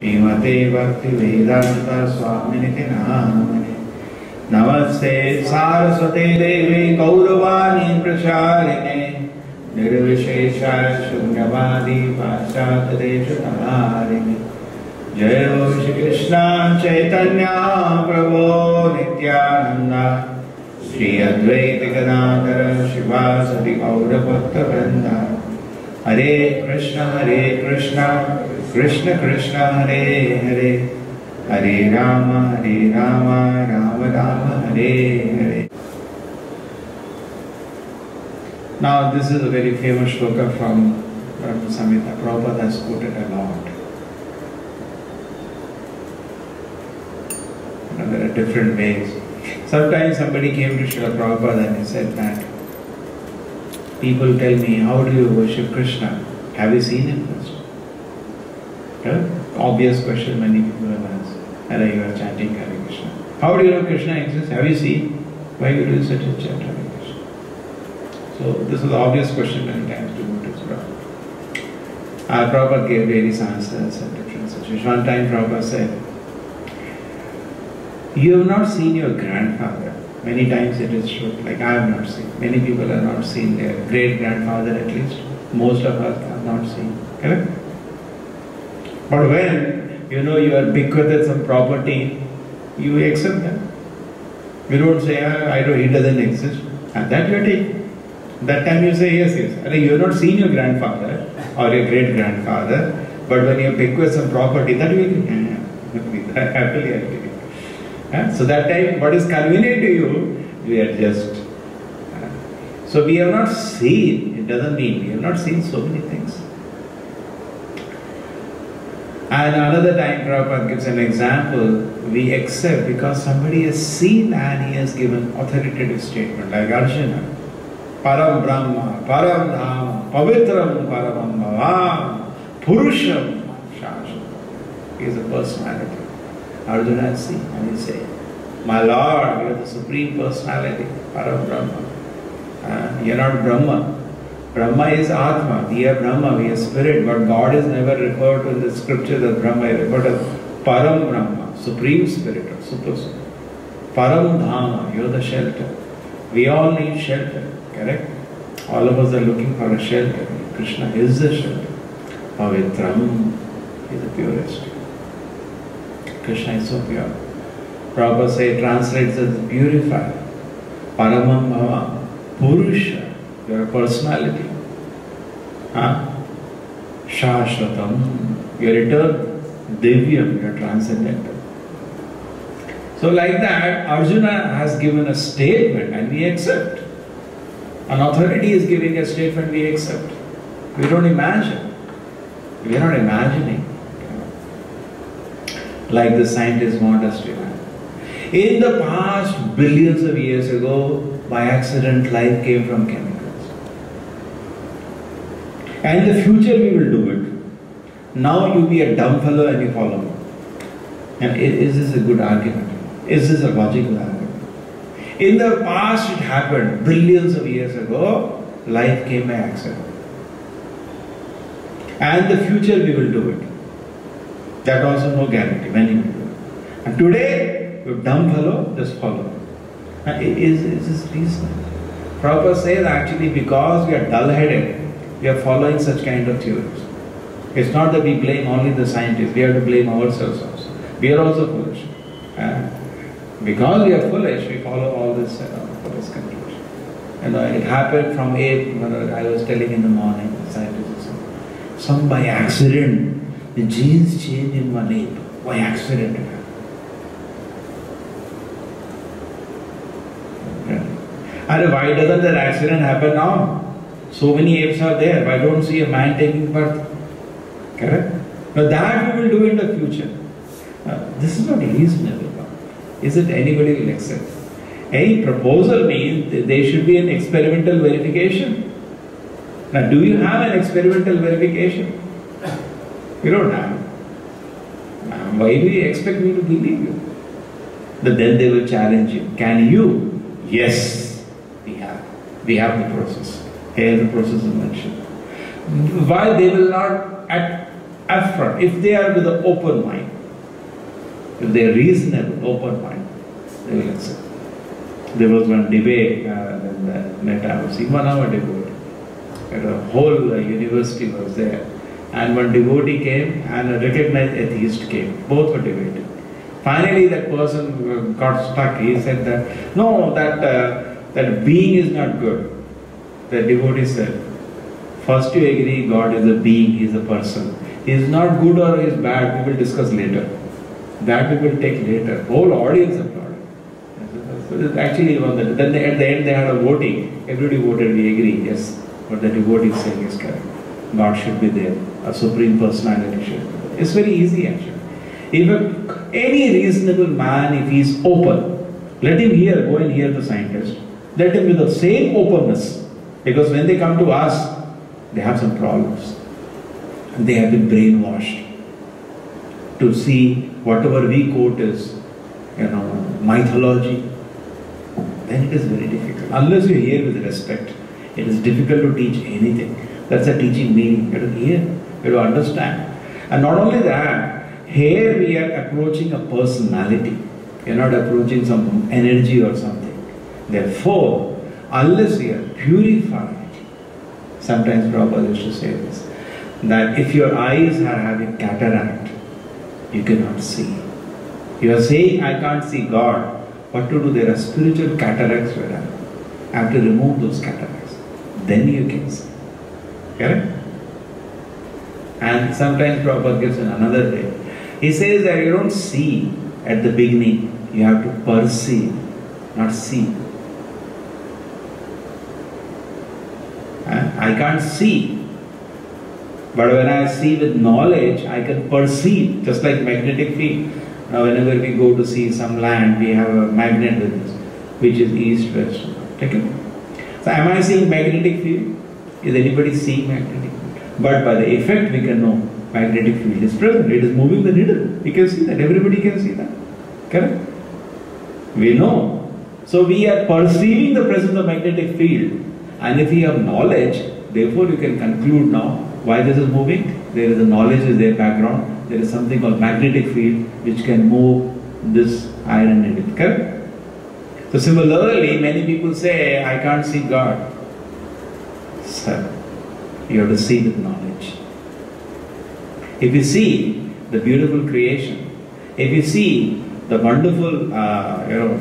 Srimate Bhakti Vedanta Swaminiti Namane Namaste Saraswate Devi Gauravani Pracharine Nirvishesha Shunyavadi Paschatadeshatarine Jai Shri Krishna Chaitanya Prabhu Nityananda Shri Advaita Gadadhara Shivasati Gaura Bhakta Vrinda Hare Krishna Krishna Krishna Hare Hare Hare Rama Rama Rama Hare Hare. Now this is a very famous shloka from Samhita. Prabhupada has quoted a lot. There are different ways. Sometimes somebody came to Srila Prabhupada and he said that people tell me, how do you worship Krishna? Have you seen him first? Obvious question many people have asked. And you are chanting Hare Krishna. How do you know Krishna exists? Have you seen? Why you do such a chant Hare Krishna? So this is the obvious question many times to devotees. Prabhupada gave various answers and different situations. One time Prabhupada said, you have not seen your grandfather. Many times it is true, like I have not seen. Many people have not seen their great-grandfather at least. Most of us have not seen. Correct? But when you are bequeathed some property, you accept that. You don't say, he doesn't exist. And that you are taking. That time you say, yes. You have not seen your grandfather or your great-grandfather, but when you bequeath some property, that will happily agree. So that time, what is convenient to you, we adjust. So we have not seen, it doesn't mean we have not seen so many things. And another time Prabhupada gives an example, we accept because somebody has seen and he has given authoritative statement like Arjuna. Param Brahma, Param Dhama, Pavitram Paramam Bhavam, Purusham Shāsana. He is a personality. Arjuna has seen and he says, my Lord, you are the Supreme Personality, Param Brahma. You are not Brahma. Brahma is Atma, we are Brahma, we are Spirit, but God is never referred to in the scriptures as Brahma, he is referred as Param Brahma, Supreme Spirit or Super Soul. Param Dhama, you are the shelter. We all need shelter, correct? All of us are looking for a shelter. Krishna is the shelter. Pavitram is the purest. Krishna is so pure. Prabhupada translates as purified. Paramam Bhava, Purusha. You are a personality. Shāshvatam, you are eternal. Divyam, you are transcendental. So like that, Arjuna has given a statement and we accept. An authority is giving a statement, we accept. We don't imagine. We are not imagining. Like the scientists want us to imagine. In the past, billions of years ago, by accident, life came from chemicals. And in the future we will do it. Now you be a dumb fellow and you follow me. And is this a good argument? Is this a logical argument? In the past it happened, billions of years ago, life came by accident. And in the future we will do it. That also no guarantee, when you will do it. And today, you dumb fellow, just follow me. And is this reasonable? Prabhupada says actually because we are dull-headed, we are following such kind of theories. It's not that we blame only the scientists, we have to blame ourselves also. We are also foolish. Because we are foolish, we follow all this foolish conclusion. It happened from ape, I was telling in the morning, the scientists said, some by accident, the genes change in one ape. By accident it happened. And why doesn't that accident happen now? So many apes are there. Why don't see a man taking birth? Correct? Now that we will do in the future. This is not reasonable. Is it anybody will accept? Any proposal means there should be an experimental verification. Now do you have an experimental verification? You don't have. Why do you expect me to believe you? But then they will challenge you. Can you? Yes, we have. We have the process. Here the process is mentioned. Why they will not upfront, if they are with an open mind, if they are reasonable, open mind, they will accept. There was one debate in the net, I was seeing 1 hour debate. A whole university was there. And one devotee came and a recognized atheist came. Both were debating. Finally, that person got stuck. He said that, no, that being is not good. The devotee said, first you agree God is a being, he is a person. He is not good or he is bad, we will discuss later. That we will take later. Whole audience applauded. Actually, at the end they had a voting. Everybody voted, we agree, yes. What the devotee is saying is correct. God should be there. A supreme personality should be there. It's very easy actually. If any reasonable man, if he is open, let him hear, go and hear the scientist. Let him with the same openness. Because when they come to us, they have some problems. They have been brainwashed to see whatever we quote is, mythology. Then it is very difficult. Unless you hear with respect, it is difficult to teach anything. That's a teaching meaning. You have to hear, you have to understand. And not only that, here we are approaching a personality. We are not approaching some energy or something. Therefore, unless we are purified, sometimes Prabhupada used to say this, that if your eyes are having cataract, you cannot see. You are saying, I can't see God. What to do? There are spiritual cataracts where I have to remove those cataracts. Then you can see. Correct? And sometimes Prabhupada gives another way. He says that you don't see at the beginning, you have to perceive, not see. I can't see. But when I see with knowledge, I can perceive, just like magnetic field. Now whenever we go to see some land, we have a magnet with us, which is east, west. Take it. So am I seeing magnetic field? Is anybody seeing magnetic field? But by the effect we can know magnetic field is present. It is moving the needle. We can see that. Everybody can see that. Correct? We know. So we are perceiving the presence of magnetic field. And if we have knowledge, therefore you can conclude now why this is moving. There is a knowledge is there background. There is something called magnetic field which can move this iron needle. Correct? So similarly, many people say, I can't see God. Sir, you have to see with knowledge. If you see the beautiful creation, if you see the wonderful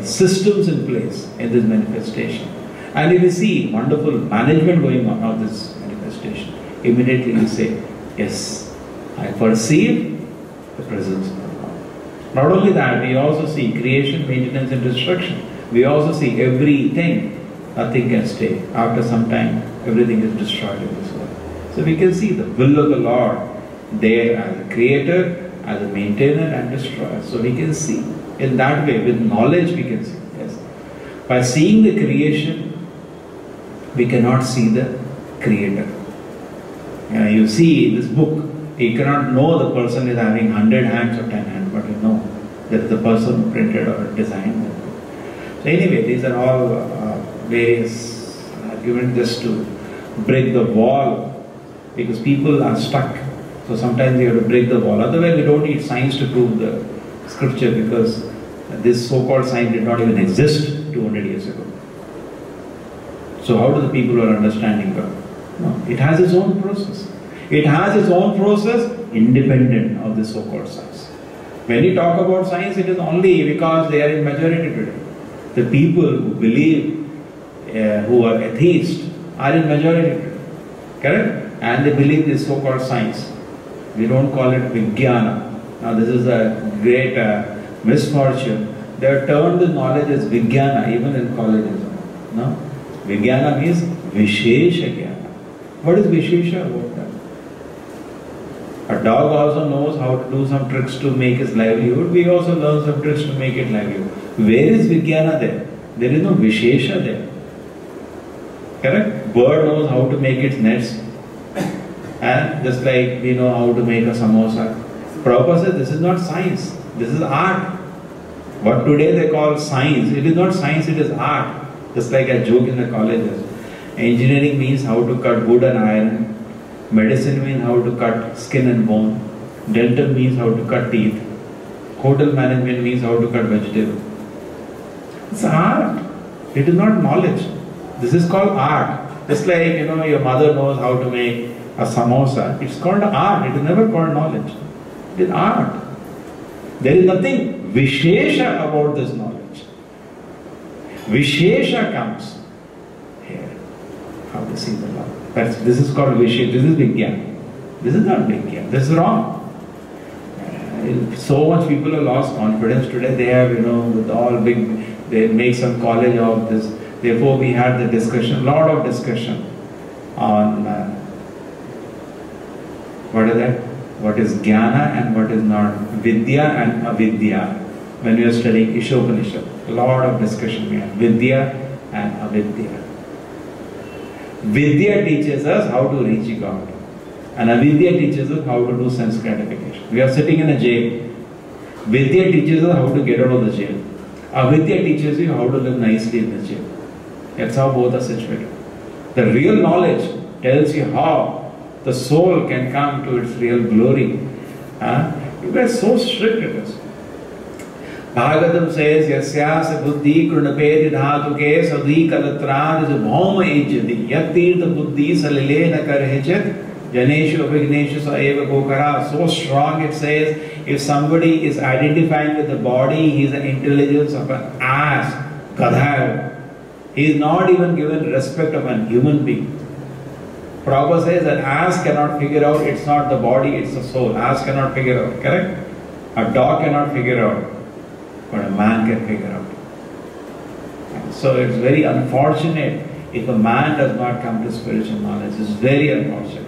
systems in place in this manifestation, and if you see wonderful management going on of this manifestation, immediately you say, yes, I perceive the presence of God. Not only that, we also see creation, maintenance and destruction. We also see everything, nothing can stay. After some time, everything is destroyed in this world. So we can see the will of the Lord there as a creator, as a maintainer and destroyer. So we can see in that way, with knowledge we can see. Yes. By seeing the creation, we cannot see the creator. You see this book, you cannot know the person is having 100 hands or 10 hands, but you know that the person who printed or designed the book. So anyway, these are all various arguments just to break the wall, because people are stuck. So sometimes you have to break the wall. Otherwise we don't need science to prove the scripture, because this so-called science did not even exist 200 years ago. So how do the people who are understanding God? No, it has its own process. It has its own process independent of the so-called science. When you talk about science, it is only because they are in majority today. The people who believe, who are atheists, are in majority today. Correct? And they believe this so-called science. We don't call it Vijnana. Now this is a great misfortune. They have turned the knowledge as Vijnana, even in colleges. No? Vijnana means Vishesha Jnana. What is Vishesha about that? A dog also knows how to do some tricks to make his livelihood. We also learn some tricks to make it livelihood. Where is Vijnana there? There is no Vishesha there. Correct? Bird knows how to make its nest. And just like we know how to make a samosa. Prabhupada says this is not science. This is art. What today they call science, it is not science, it is art. Just like I joke in the colleges. Engineering means how to cut wood and iron. Medicine means how to cut skin and bone. Dental means how to cut teeth. Hotel management means how to cut vegetable. It's art. It is not knowledge. This is called art. Just like, your mother knows how to make a samosa. It's called art. It is never called knowledge. It is art. There is nothing Vishesha about this knowledge. Vishesha comes here. How to see the love. This is called Vishesha. This is Vigyan. This is not Vigyan. This is wrong. So much people have lost confidence today. They have, with all big, they make some college of this. Therefore, we had the discussion, lot of discussion on what is that? What is Jnana and what is not? Vidya and Avidya. When we are studying Ishopanishad, a lot of discussion we have. Vidya and Avidya. Vidya teaches us how to reach God. And Avidya teaches us how to do sense gratification. We are sitting in a jail. Vidya teaches us how to get out of the jail. Avidya teaches you how to live nicely in the jail. That's how both are situated. The real knowledge tells you how the soul can come to its real glory. You guys so strict it is. Bhagavatam says, Yasyasa buddhi krunapeti dhatuke sadhi kalatran is a bhauma ejyati yattirtha buddhi salilena karhichet janeshu abhigneshu saeva kokara. So strong it says, if somebody is identifying with the body, he is the intelligence of an ass, gadha. He is not even given respect of a human being. Prabhupada says that ass cannot figure out it's not the body, it's the soul. Ass cannot figure out, correct? A dog cannot figure out, but a man can figure out. And so it's very unfortunate if a man does not come to spiritual knowledge. It's very unfortunate.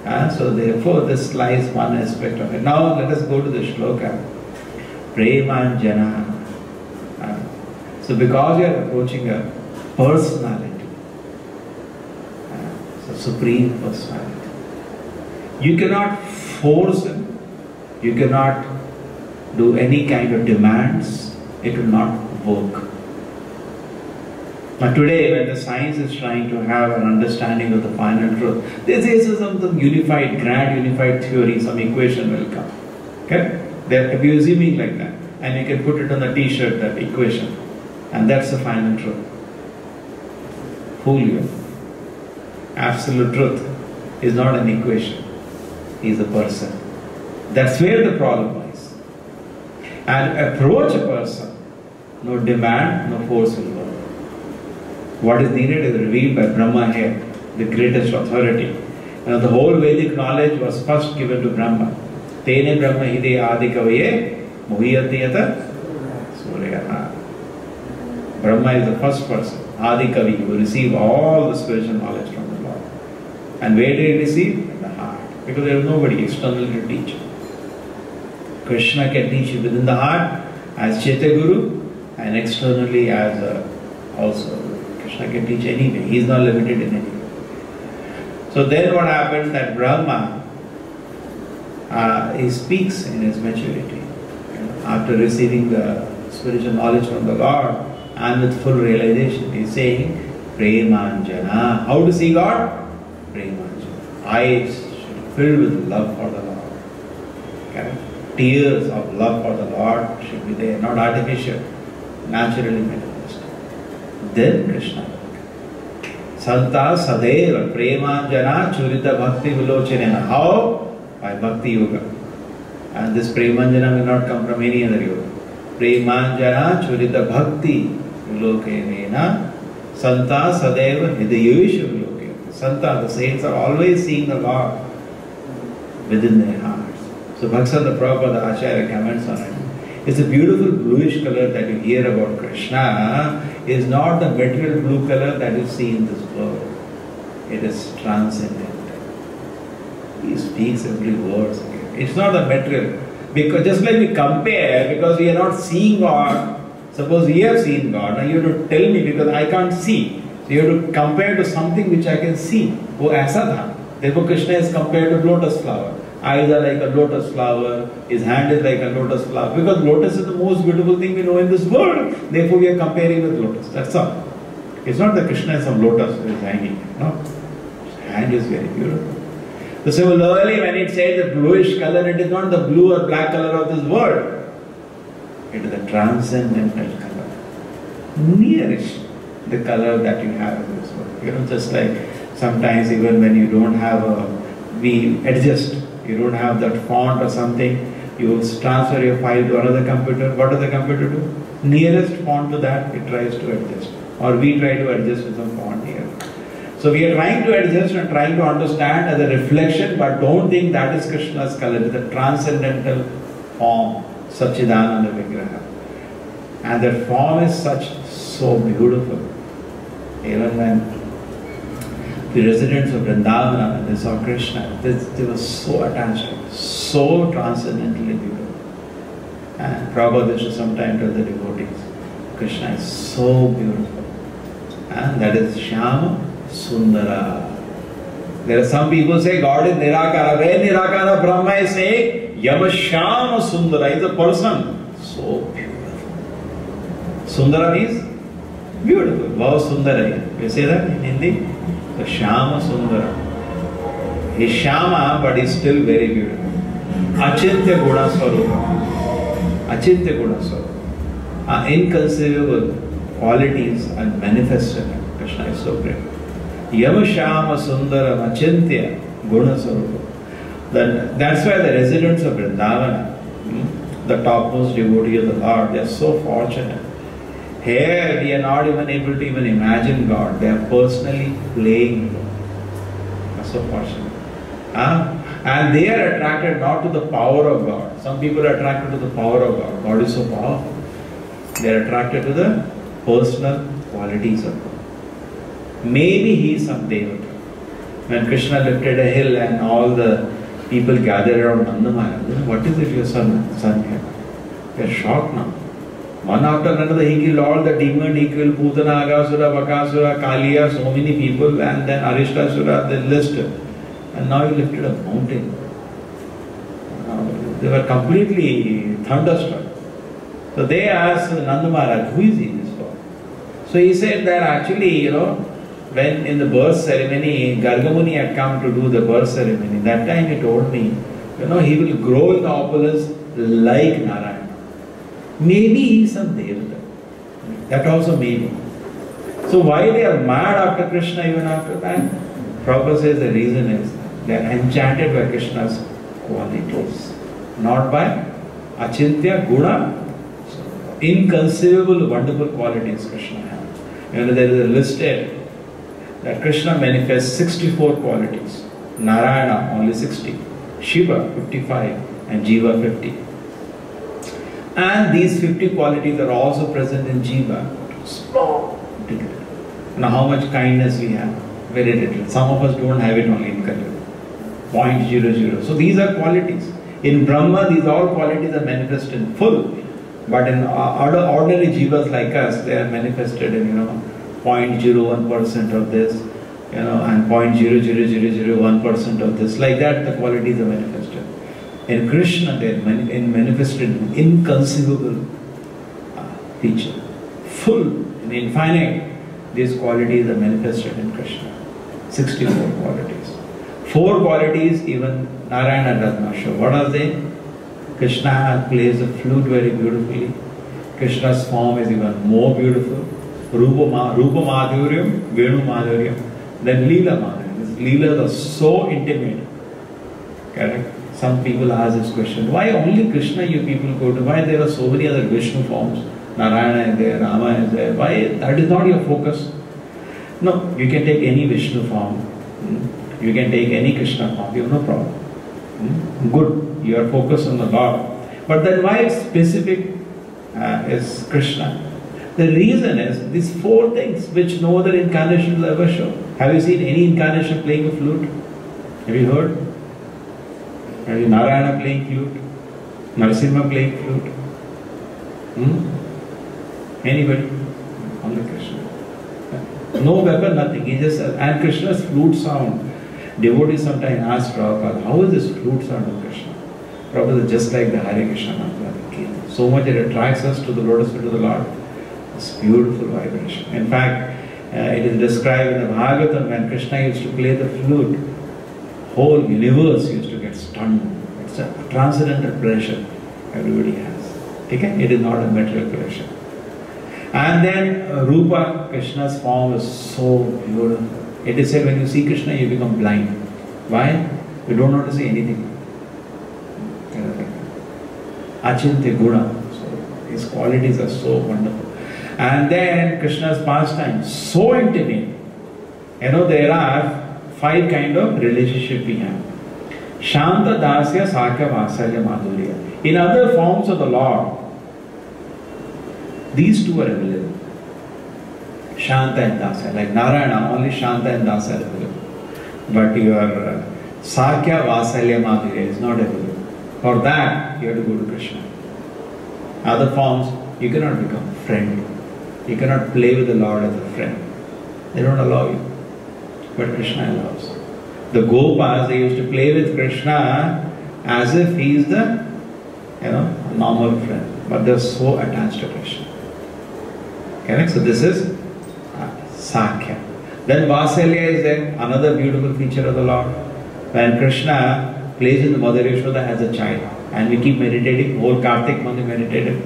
And so therefore this lies one aspect of it. Now let us go to the shloka. Premanjana. So because you are approaching a personality, so supreme personality, you cannot force him, you cannot do any kind of demands, it will not work. Now today when the science is trying to have an understanding of the final truth, they say some unified, grand unified theory, some equation will come. Okay? They are assuming like that. And you can put it on the t-shirt, that equation. And that's the final truth. Fool you. Absolute truth is not an equation. He is a person. That's where the problem lies. And approach a person. No demand, no force will work. What is needed is revealed by Brahma here, the greatest authority. The whole Vedic knowledge was first given to Brahma. Tene Brahma hide adikavaye muhiyatiyata suryana. Brahma is the first person, Adikavi, who received all the spiritual knowledge from the Lord. And where did he receive? In the heart. Because there is nobody external to teach. Krishna can teach you within the heart as Chaitya Guru and externally as also. Krishna can teach anyway. He is not limited in any way. So then what happens that Brahma, he speaks in his maturity. After receiving the spiritual knowledge from the Lord, and with full realization, he is saying, Premanjana. How to see God? Premanjana. Eyes filled with love for the Lord. Okay? Tears of love for the Lord should be there, not artificial, naturally manifest. Then Krishna. Santa Sadeva Premanjana Churita Bhakti Vilochanena. How? By Bhakti Yoga. And this Premanjana will not come from any other yoga. Premanjana Churita Bhakti Vilokenena Santa Sadeva Hidayeshu Vilokena. Santa, the saints are always seeing the Lord within their hearts. So Bhaksana Prabhupada, the acharya, comments on it. It's a beautiful bluish color that you hear about Krishna. Is not the material blue color that you see in this world. It is transcendent. He speaks every word. It's not the material. Because just like we compare, because we are not seeing God. Suppose we have seen God, now you have to tell me because I can't see. So you have to compare to something which I can see. Oh, aisa tha. Therefore Krishna is compared to lotus flower. Eyes are like a lotus flower, his hand is like a lotus flower. Because lotus is the most beautiful thing we know in this world. Therefore we are comparing with lotus. That's all. It's not that Krishna is some lotus who is hanging. No. His hand is very beautiful. So similarly, when it says the bluish color, it is not the blue or black color of this world. It is the transcendental color. Nearish the color that you have in this world. Just like sometimes even when you don't have we adjust. You don't have that font or something, you transfer your file to another computer. What does the computer do? Nearest font to that, it tries to adjust. Or we try to adjust with some font here. So we are trying to adjust and trying to understand as a reflection, but don't think that is Krishna's color. It is the transcendental form, Satchidananda Vigraha. And that form is so beautiful. Even when the residents of Vrindavana, when they saw Krishna, they were so attached to him, so transcendently beautiful. And Prabhupada used to sometimes tell the devotees, Krishna is so beautiful. And that is Śyāmasundara. There are some people who say God is Nirakara. Where Nirakara Brahma is saying, Śyāmasundara is a person. So beautiful. Sundara means beautiful. Wow, Sundara. You say that in Hindi? The Śyāmasundara. He is Shyama, but he is still very beautiful. Achintya Guna Swarupa. Achintya Guna Swarupa. Inconceivable qualities are manifested. Krishna is so great. Śyāmasundara Achintya Guna Swarupa. That's why the residents of Vrindavana, the topmost devotee of the Lord, they are so fortunate. Here we are not even able to even imagine God. They are personally playing. They are so fortunate. And they are attracted not to the power of God. Some people are attracted to the power of God. God is so powerful. They are attracted to the personal qualities of God. Maybe he is some devata. When Krishna lifted a hill and all the people gathered around Nanda Maharaj, what is it your son here? They are shocked now. One after another, he killed all the demons. He killed Putana, Agasura, Bakasura, Kaliya, so many people, and then Arishtasura, the list. And now he lifted a mountain. They were completely thunderstruck. So they asked Nanda Maharaj, who is he this for? So he said that actually, when in the birth ceremony, Gargamuni had come to do the birth ceremony. That time he told me, he will grow in the opulence like Narayana. Maybe he is some devata. That also maybe. So why they are mad after Krishna even after that? Prabhupada says the reason is they are enchanted by Krishna's qualities. Not by Achintya Guna. Inconceivable wonderful qualities Krishna has. There is a listed that Krishna manifests 64 qualities. Narayana only 60. Shiva 55 and Jiva 50. And these 50 qualities are also present in Jiva. Small. Now how much kindness we have? Very little. Some of us don't have it only in Kali. 0.00. So these are qualities. In Brahma, these all qualities are manifested in full. But in ordinary Jivas like us, they are manifested in 0.01% of this, and 0.00001% of this. Like that, the qualities are manifested. In Krishna, they are manifested in inconceivable feature. Full and infinite, these qualities are manifested in Krishna. 64 qualities. 4 qualities even Narayana does not show. What are they? Krishna plays the flute very beautifully. Krishna's form is even more beautiful. Rupa Madhuryam, Venu Madhuryam. Then Leela Madhuryam. These Leelas are so intimate. Correct? Some people ask this question, why only Krishna you people go to? Why there are so many other Vishnu forms? Narayana is there, Rama is there. Why? That is not your focus. No, you can take any Vishnu form. You can take any Krishna form. You have no problem. Good. You are focused on the Lord. But then why specific is Krishna? The reason is these 4 things which no other incarnation will ever show. Have you seen any incarnation playing a flute? Have you heard? Have you Narayana playing flute? Narasimha playing flute? Anybody? Only Krishna. No weapon, nothing. He just and Krishna's flute sound. Devotees sometimes ask Prabhupada, how is this flute sound of Krishna? Prabhupada is just like the Hare Krishna mantra. So much it attracts us to the lotus feet of the Lord. It's beautiful vibration. In fact, it is described in the Bhagavatam when Krishna used to play the flute. whole universe used to get stunned. It's a transcendental pleasure everybody has. Okay? It is not a material pleasure. And then Rupa, Krishna's form is so beautiful. It is said when you see Krishna, you become blind. Why? You don't want to see anything. Achintya Guna. So his qualities are so wonderful. And then Krishna's pastime, so intimate. There are 5 kind of relationship we have. Shanta Dasya Sakya Vasalya Madhurya. In other forms of the Lord, these two are available. Shanta and Dasya. Like Narayana, only Shanta and Dasya are available. But your Sakya Vasalya Madhurya is not available. For that, you have to go to Krishna. Other forms, you cannot become friend. You cannot play with the Lord as a friend. They don't allow you. But Krishna allows. The Gopas, they used to play with Krishna as if he is the normal friend. But they are so attached to Krishna. Correct? So this is Sakya. Then Vasalya is there, another beautiful feature of the Lord. When Krishna plays with Mother Yashoda as a child, and we keep meditating, whole Kartik month meditated,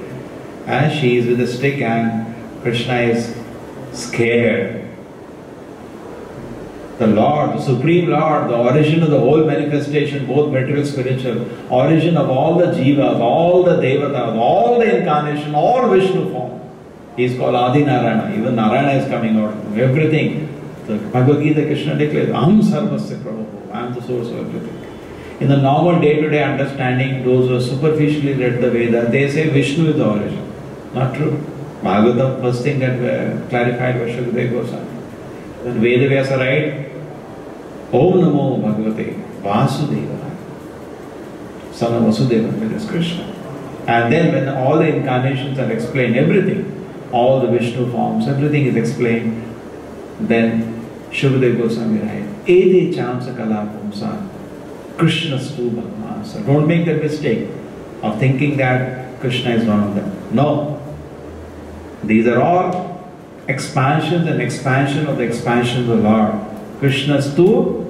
and she is with a stick and Krishna is scared. The Lord, the Supreme Lord, the origin of the whole manifestation, both material and spiritual, origin of all the jivas, all the devatas, all the incarnation, all Vishnu form. He is called Adi Narayana. Even Narayana is coming out of everything. The Bhagavad Gita, Krishna declares, Aham Sarvasya Prabhu, I am the source of everything. In the normal day-to-day understanding, those who superficially read the Veda, they say Vishnu is the origin. Not true. Bhagavatam, first thing that clarified was Shukadeva Goswami. When Veda Vyasa write, Om Namo Bhagavate Vasudevaya, son of Vasudeva, that is Krishna. And then when all the incarnations are explained, everything, all the Vishnu forms, everything is explained, then Shukadeva Goswami writes, Ede Chamsa Kala Pumsa, Krishna Stu Bhagavan. So don't make the mistake of thinking that Krishna is one of them. No. These are all expansions and expansion of the expansion of the Lord. Krishna Stu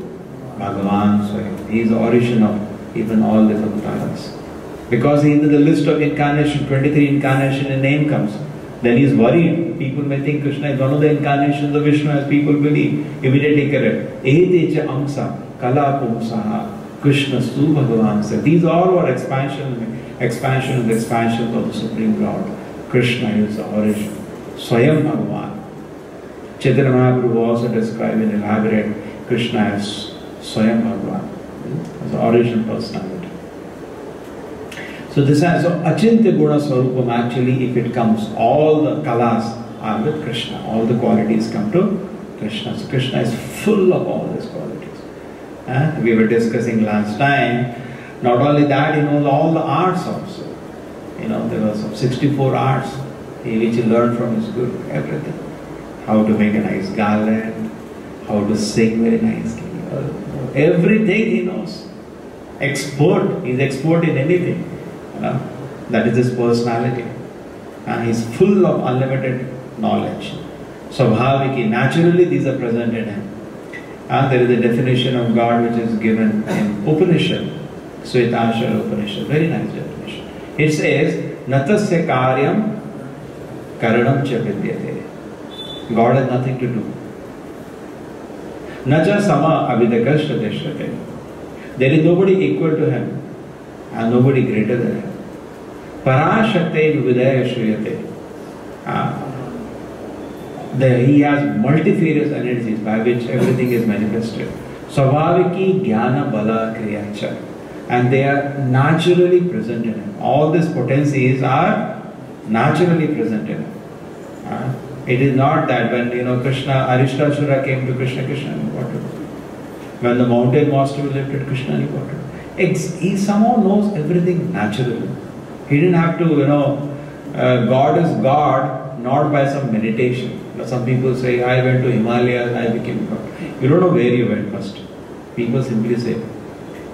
Bhagavan. So he is the origin of even all the avatars. Because in the list of incarnation, 23 incarnation in name comes. Then he is worried. People may think Krishna is one of the incarnations of Vishnu as people believe. Immediately correct. Edecha Amsa Kala Pumsaha Krishna Stu Bhagavan. So these all are expansions of the Supreme Lord. Krishna is the origin. Swayam Bhagavan. Chaitanya Mahaprabhu also described and elaborate Krishna as Swayam Bhagavan, as the origin personality. So this has Achintya Guna Swarupam. Actually, if it comes, all the kalas are with Krishna. All the qualities come to Krishna. So Krishna is full of all these qualities. We were discussing last time. Not only that, he knows all the arts also. There were some 64 arts which he learned from his guru. Everything. How to make a nice garland, how to sing very nicely. Everything he knows. Expert. He's expert in anything. That is his personality. He's full of unlimited knowledge. Swabhaviki, naturally these are present in him. There is a definition of God which is given in Upanishad, Svetashara Upanishad, very nice definition. It says, Natasya karyam karanam cha vidyate. God has nothing to do. Naja sama avidakashta deshrate. There is nobody equal to him and nobody greater than him. Parashakte vividaya shriyate. He has multifarious energies by which everything is manifested. Swabhaviki jnana bala kriyacha. And they are naturally present in him. All these potencies are naturally present in him. It is not that when Krishna, Arishtasura came to Krishna, Krishna knew what to do. When the mountain was to be lifted, Krishna knew what to do. He somehow knows everything naturally. He didn't have to, God is God, not by some meditation. Some people say, I went to Himalayas, I became God. You don't know where you went first. People simply say,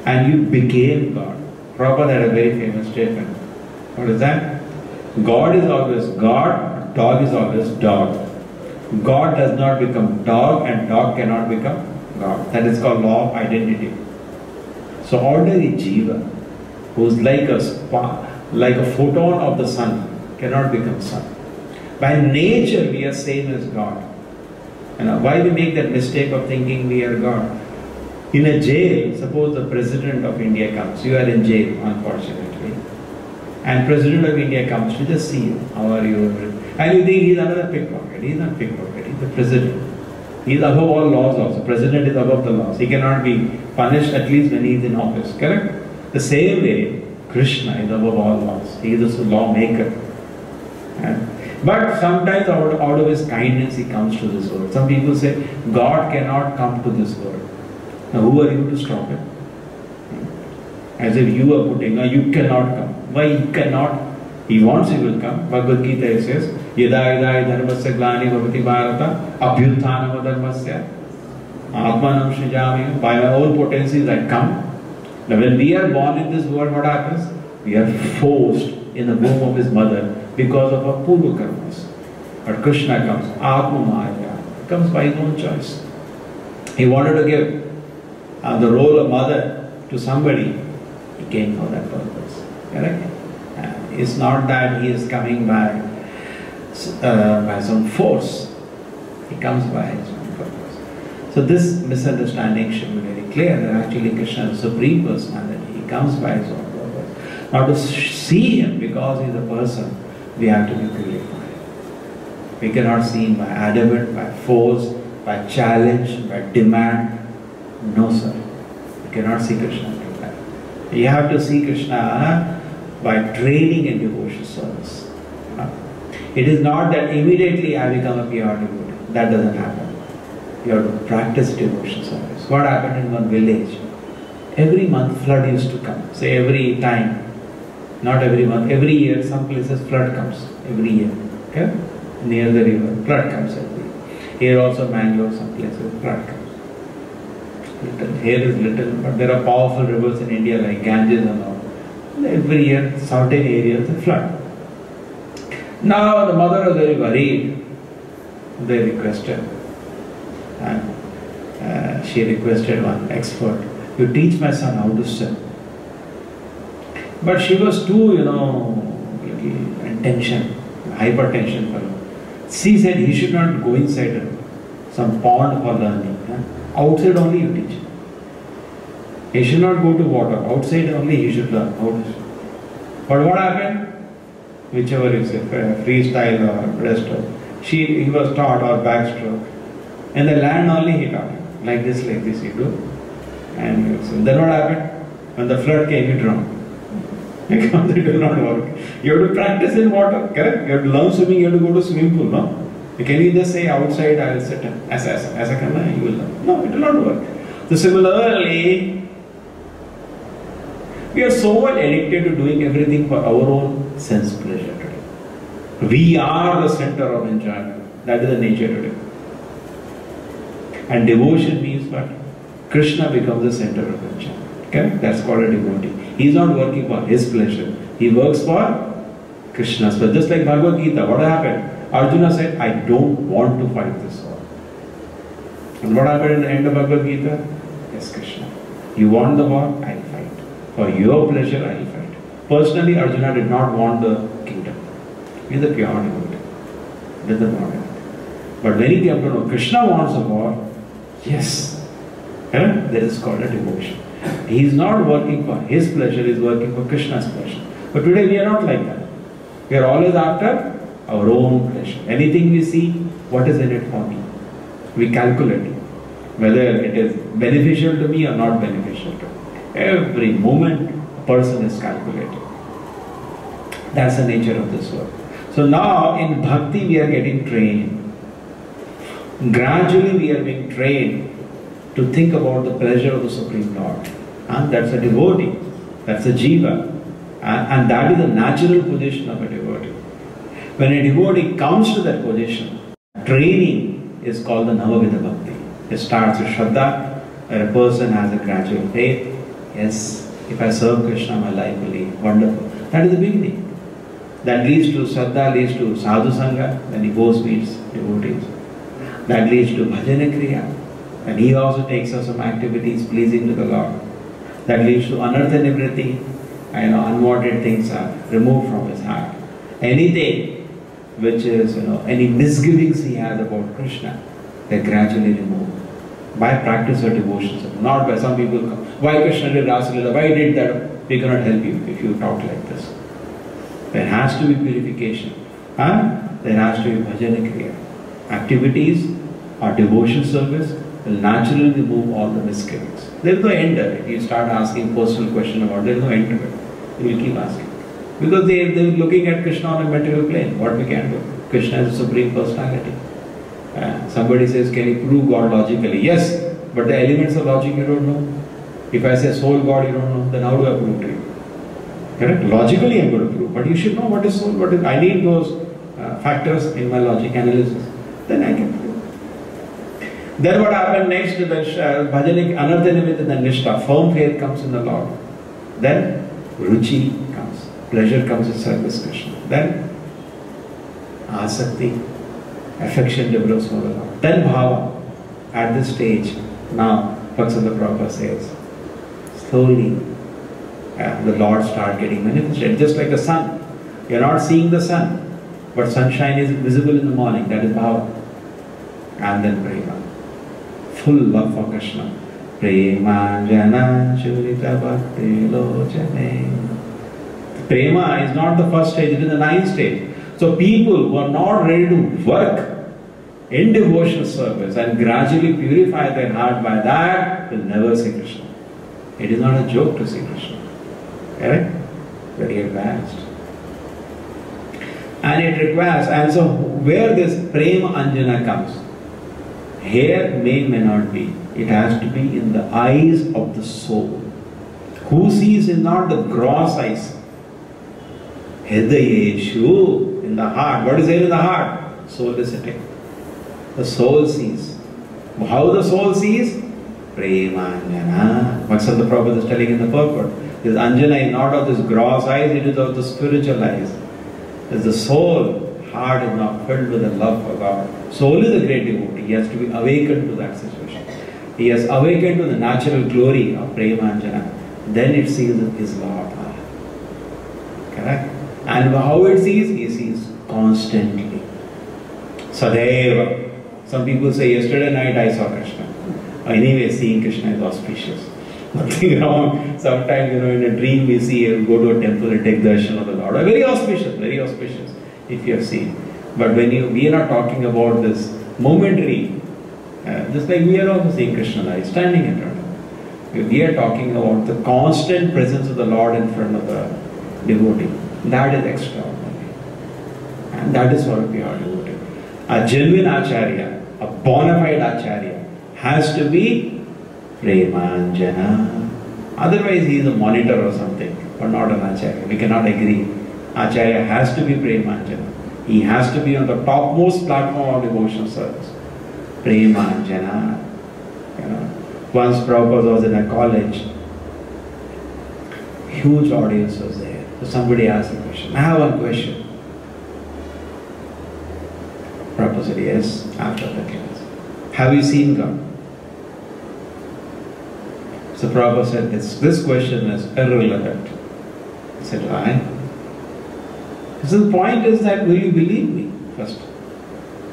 and you became God. Prabhupada had a very famous statement. What is that? God is always God, dog is always dog. God does not become dog and dog cannot become God. That is called law of identity. So ordinary jiva, who is like a spark, like a photon of the sun, cannot become sun. By nature, we are same as God. Why we make that mistake of thinking we are God? In a jail, suppose the President of India comes, you are in jail, unfortunately, and President of India comes to just see you, how are you? And you think he is another pickpocket. He is not pickpocket, he is the President. He is above all laws also. President is above the laws. He cannot be punished at least when he is in office, correct? The same way, Krishna is above all laws. He is the lawmaker. But sometimes out of his kindness he comes to this world. Some people say, God cannot come to this world. Now who are you to stop him? As if you are putting, no, you cannot come. Why he cannot? He wants he will come. Bhagavad Gita says, Yada yada dharmasya glani bhavati bharata abhyuthanam dharmasya atmanam srijami. By my own potencies I come. Now when we are born in this world, what happens? We are forced in the womb of his mother because of our purva karmas. But Krishna comes, Atma Maya, comes by his own choice. He wanted to give the role of mother to somebody. He came for that purpose. Correct? It's not that he is coming by some force. He comes by his own purpose. So this misunderstanding should be very clear that actually Krishna is the Supreme Personality. He comes by his own purpose. Now to see him because he is a person, we have to be purified. We cannot see him by adamant, by force, by challenge, by demand. No sir. You cannot see Krishna like that. You have to see Krishna by training in devotion service. It is not that immediately I become a pure devotee. That doesn't happen. You have to practice devotion service. What happened in one village? Every month flood used to come. Say every time. Not every month. Every year some places flood comes. Every year. Okay? Near the river. Flood comes every year. Here also Mangalore, some places flood comes. Little. Here is little. But there are powerful rivers in India like Ganges and all. Every year certain areas they flood. Now the mother was very worried. They requested. And she requested one expert. You teach my son how to swim. But she was too, tension, hypertension for her. She said he should not go inside some pond for learning. Outside only you teach. He should not go to water. Outside only he should learn how to swim. But what happened? Whichever you say, freestyle or breaststroke. He was taught or backstroke. And the land only he taught him. Like this you do. And so then what happened? When the flood came, he drowned. Because it will not work. You have to practice in water, correct? You have to learn swimming, you have to go to swimming pool, no? You can either say outside I will sit as a karna, you will learn. No, it will not work. So similarly, we are so much addicted to doing everything for our own sense pleasure today. We are the center of enjoyment. That is the nature today. And devotion means what? Krishna becomes the center of enjoyment. Okay? That's called a devotee. He is not working for his pleasure. He works for Krishna's pleasure. Just like Bhagavad Gita, what happened? Arjuna said, I don't want to fight this war. And what happened at the end of Bhagavad Gita? Yes, Krishna. You want the war? I will fight. For your pleasure, I will fight. Personally, Arjuna did not want the kingdom. He is a pure devotee. He doesn't want it. But when he came to know Krishna wants a war, yes. That is called a devotion. He is not working for his pleasure, he is working for Krishna's pleasure. But today we are not like that. We are always after our own pleasure. Anything we see, what is in it for me? We calculate whether it is beneficial to me or not beneficial to me. Every moment a person is calculating. That's the nature of this world. So now in bhakti we are getting trained. Gradually we are being trained to think about the pleasure of the Supreme Lord. And that's a devotee. That's a jiva. And that is the natural position of a devotee. When a devotee comes to that position, training is called the Navavidha Bhakti. It starts with Shraddha, where a person has a gradual faith. Yes, if I serve Krishna, my life will be wonderful. That is the beginning. That leads to Shraddha, leads to Sadhu Sangha, then he goes meets devotees. That leads to Bhajana Kriya, and he also takes up some activities pleasing to the Lord. That leads to anartha nivriti, unwanted things are removed from his heart. Anything which is, any misgivings he has about Krishna, they gradually removed by practice or devotion. Not by some people come, why Krishna did Rasalila, why he did that? We cannot help you if you talk like this. There has to be purification. There has to be bhajana kriya. Activities or devotion service will naturally remove all the misgivings. There is no end of it. You start asking personal question about it, there is no end to it. You will keep asking. Because they are looking at Krishna on a material plane. What we can do? Krishna is the Supreme Personality. Somebody says, can you prove God logically? Yes, but the elements of logic you don't know. If I say soul God you don't know, then how do I prove to you? Correct? Logically I am going to prove, but you should know what is soul, what is. I need those factors in my logic analysis. Then I can prove. Then what happened next to the bhajanik, anartha nimitta, then nishtha, firm faith comes in the Lord. Then ruchi comes, pleasure comes in service Krishna. Then asakti, affection develops for the Lord. Then bhava. At this stage, now Kṛṣṇa Prabhupada says, slowly the Lord starts getting manifested. Just like the sun. You are not seeing the sun, but sunshine is visible in the morning. That is bhava. And then prema. Full love for Krishna. Prema jana churita bhakti lochane. Prema is not the first stage, it is the 9th stage. So people who are not ready to work in devotional service and gradually purify their heart by that will never see Krishna. It is not a joke to see Krishna. Correct? Very advanced. And it requires, and so where this prema anjana comes, here may not be. It has to be in the eyes of the soul. Who sees is not the gross eyes. Hridayeshu, in the heart. What is there in the heart? Soul is sitting. The soul sees. How the soul sees? Premanjana. Kṛṣṇa Prabhupada is telling in the purport. This anjana is not of this gross eyes, it is of the spiritual eyes. As the soul, heart is now filled with the love for God. Soul is a great devotee. He has to be awakened to that situation. He has awakened to the natural glory of Premanjana. Then it sees his Lord. Correct? And how it sees? He sees constantly. Sadeva. Some people say, yesterday night I saw Krishna. Anyway, seeing Krishna is auspicious. Nothing wrong. Sometimes, in a dream we see, go to a temple and take darshan of the Lord. Very auspicious, if you have seen. But when we are not talking about this momentary, just like we are also seeing Krishna live, standing in front of him. We are talking about the constant presence of the Lord in front of the devotee. That is extraordinary. And that is what we are devotee. A genuine acharya, a bona fide acharya, has to be Premanjana. Otherwise he is a monitor or something, but not an acharya. We cannot agree. Acharya has to be Premanjana. He has to be on the topmost platform of devotional service. Premanjana. Once Prabhupada was in a college, huge audience was there. So somebody asked a question. I have one question. Prabhupada said, yes, after the class. Have you seen God? So Prabhupada said, this question is irrelevant. He said, why? So the point is that, will you believe me first?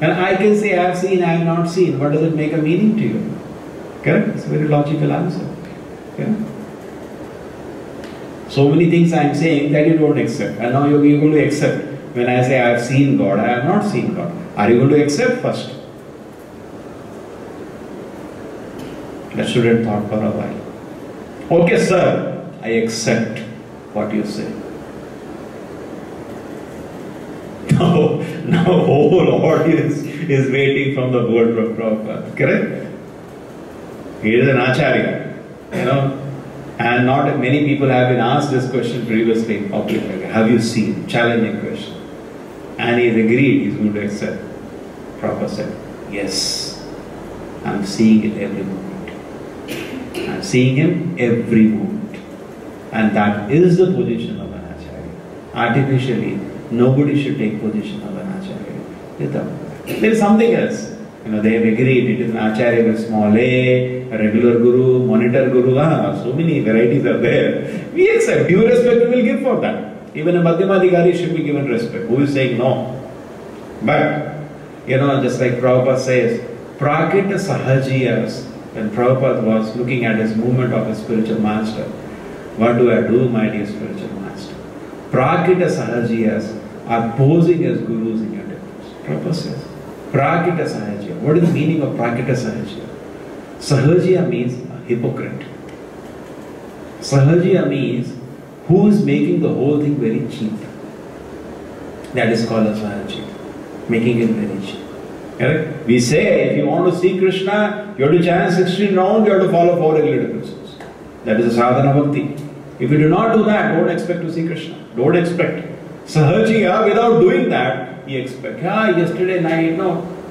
And I can say, I have seen, I have not seen. What does it make a meaning to you? Correct? It's a very logical answer. Okay? So many things I am saying that you don't accept. And now you're going to accept. When I say I have seen God, I have not seen God. Are you going to accept first? The student thought for a while. Okay, sir, I accept what you say. Now whole audience is waiting from the word of Prabhupada. Correct? He is an acharya, and not many people have been asked this question previously publicly. Have you seen? Challenging question. And he has agreed, he is going to accept. Prabhupada said, yes, I am seeing it every moment. I am seeing him every moment. And that is the position of an acharya. Artificially, nobody should take position of an acharya. There is something else. They have agreed it is an acharya with small a regular guru, monitor guru. So many varieties are there. We accept. Due respect we will give for that. Even a Madhyamadhikari should be given respect. Who is saying no? But, just like Prabhupada says, Prakita Sahajiyas, when Prabhupada was looking at his movement of a spiritual master, what do I do, my dear spiritual master? Prakita Sahajiyas are posing as gurus in your temples. Prabhupada says, Prakita Sahajiya. What is the meaning of Prakita Sahajiya? Sahajiya means a hypocrite. Sahajiya means who is making the whole thing very cheap. That is called a Sahajiya. Making it very cheap. Correct? We say if you want to see Krishna, you have to chant 16 rounds, you have to follow 4 regulative principles. That is a sadhana bhakti. If you do not do that, don't expect to see Krishna. Don't expect. Sahajiya, without doing that, you expect, yesterday night,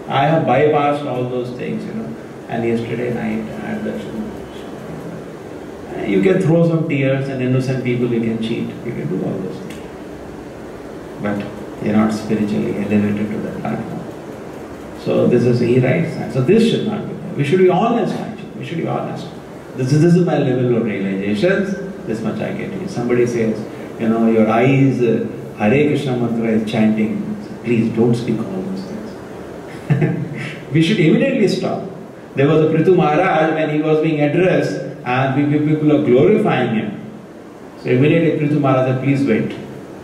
I have bypassed all those things, and yesterday night I had that. You can throw some tears and innocent people you can cheat. You can do all those things. But you're not spiritually elevated to that platform. So this is, he writes that. So this should not be there. We should be honest actually. We should be honest. This is my level of realizations. This much I get to you. Somebody says, your eyes, Hare Krishna mantra is chanting. Please don't speak all those things. We should immediately stop. There was a Prithu Maharaj when he was being addressed and people are glorifying him. So immediately Prithu Maharaj said, please wait.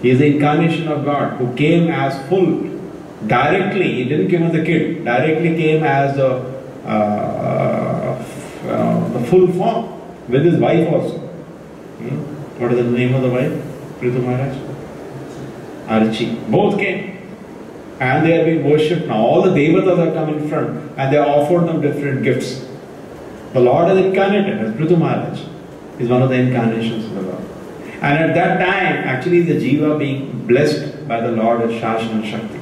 He is the incarnation of God who came as full. Directly, he didn't come as a kid. Directly came as the full form with his wife also. What is the name of the wife? Prithu Maharaj? Archi. Both came. And they are being worshipped now. All the devatas have come in front and they offered them different gifts. The Lord is incarnated as Prithu Maharaj. He is one of the incarnations of the Lord. And at that time, actually the jiva being blessed by the Lord is Shashana Shakti.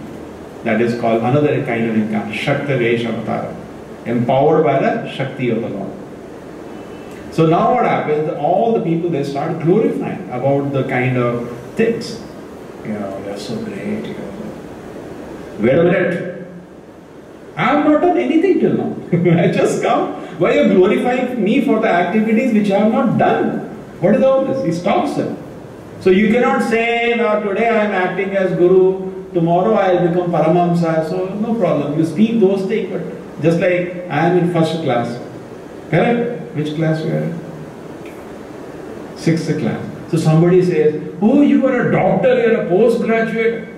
That is called another kind of incarnation, Shakti Vesha Avatara. Empowered by the Shakti of the Lord. So now what happens, all the people, they start glorifying about the kind of things. You are so great. Wait a minute. I have not done anything till now. I just come. Why are you glorifying me for the activities which I have not done? What is all this? He stops them. So you cannot say, now today I am acting as Guru, tomorrow I will become Paramahamsa. So no problem. You speak those things, but just like I am in first class. Correct? Which class you are in? 6th class. So somebody says, oh, you are a doctor, you are a postgraduate.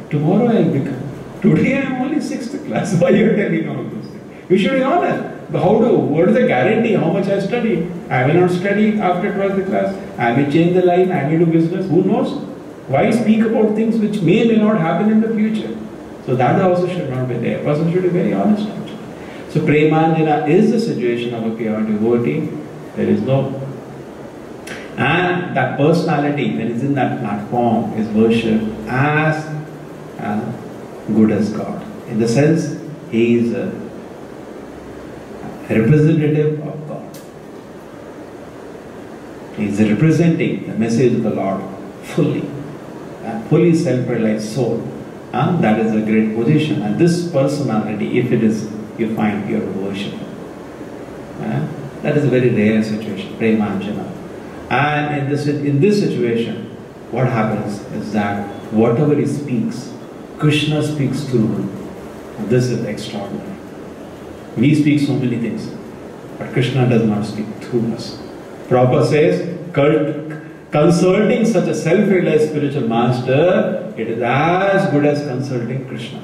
Tomorrow I will become. Today I am only 6th class. Why you are telling all those things? We should be honest. What is the guarantee? How much I study? I will not study after 12th class. I may change the line. I may do business. Who knows? Why speak about things which may not happen in the future? So that also should not be there. A person should be very honest. So Premanjana is the situation of a pure devotee. There is no... And that personality, when it's in that platform, is worshipped as good as God. In the sense, he is a representative of God. He is representing the message of the Lord fully. A fully self-realized soul. That is a great position. And this personality, if it is, you find pure worship. That is a very rare situation, Premanjana. And in this situation, what happens is that whatever he speaks, Krishna speaks through him. And this is extraordinary. We speak so many things, but Krishna does not speak through us. Prabhupada says, consulting such a self-realized spiritual master, it is as good as consulting Krishna.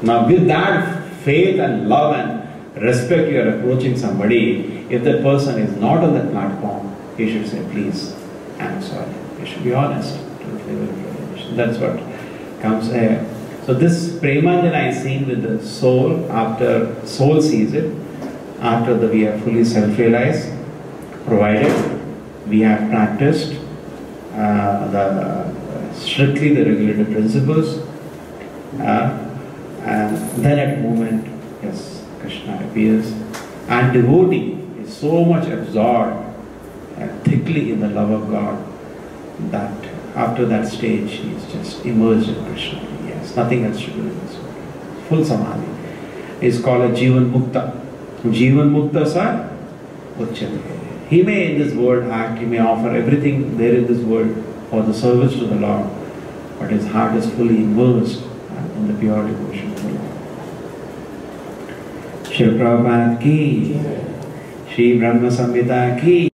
Now with that faith and love and respect you are approaching somebody, if that person is not on that platform, he should say, please, I am sorry. You should be honest. That's what comes here. So this Premanjana is seen with the soul, after soul sees it, after we are fully self-realized, provided we have practiced strictly the regulative principles, and then at moment, yes, Krishna appears, and devotee is so much absorbed and thickly in the love of God that after that stage he is just immersed in Krishna. Yes, nothing else to do in this world. Full samadhi. is called a Jivan Mukta. Jivan Mukta sa Uchyate. He may in this world act, he may offer everything there in this world for the service to the Lord, but his heart is fully immersed in the pure devotion to the Lord. Shri Prabhupada ki, Shri Brahma Samhita ki.